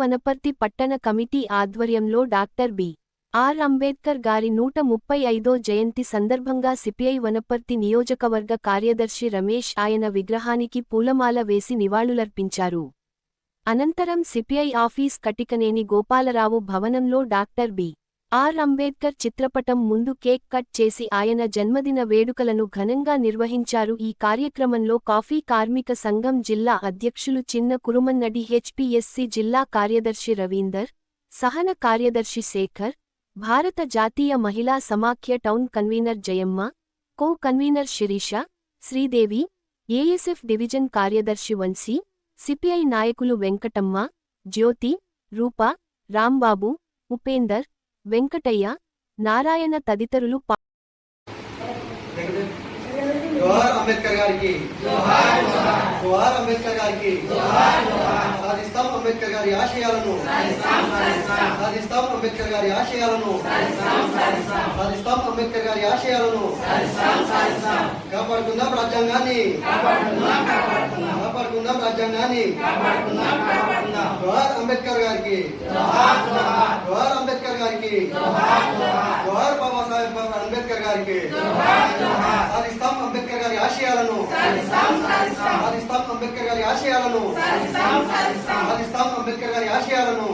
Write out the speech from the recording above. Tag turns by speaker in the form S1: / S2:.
S1: వనపర్తి పట్టణ కమిటీ ఆధ్వర్యంలో doctor B.R.. Ambedkar గారి 135వ జయంతి సందర్భంగా సిపిఐ వనపర్తి నియోజకవర్గ కార్యదర్శి రమేష్ ఆయన విగ్రహానికి పూలమాల వేసి నివాళులర్పించారు. అనంతరం సిపిఐ ఆఫీస్ కటికనేని గోపాలరావు భవనంలో డాక్టర్ బి.ఆర్. అంబేద్కర్ చిత్రపటం ముందు కేక్ కట్ చేసి ఆయన జన్మదిన వేడుకలను ఘనంగా నిర్వహించారు. ఈ కార్యక్రమంలో కాఫీ కార్మిక సంఘం జిల్లా అధ్యక్షులు చిన్న కురుమన్నడి, హెచ్పిఎస్సి జిల్లా కార్యదర్శి రవీందర్, సహన కార్యదర్శి శేఖర్, భారత జాతీయ మహిళా సమాఖ్య town convener Jayamma, co convener Sirisha, Sridevi, ASF division కార్యదర్శి వంశీ, సిపిఐ నాయకులు వెంకటమ్మ, జ్యోతి, రూప, రాంబాబు, ఉపేందర్, వెంకటయ్య, నారాయణ తదితరులు
S2: జోహార్ అంబేద్కర్ గారికి, జోహార్ జోహార్ అంబేద్కర్ గారికి, సాధిస్తాం అంబేద్కర్ గారి ఆశయాలను, సాధిస్తాం అంబేద్కర్ గారి ఆశయాలను, సాధిస్తాం అంబేద్కర్ గారి ఆశయాలను, కాపాడుకుందాం రాజ్యాంగాన్ని, కాపాడుకుందాం రాజ్యాంగాన్ని. జోహార్ అంబేద్కర్ గారికి, జోహార్ అంబేద్కర్ గారికి, జోహార్ బాబాసాహెబ్ అంబేద్కర్ గారికి. సాధిస్తాం అంబేద్కర్ గారి ఆశయాలను, సాధిస్తాం అంబేద్కర్ గారి ఆశయాలను, సాధిస్తాం అంబేద్కర్ గారి ఆశయాలను.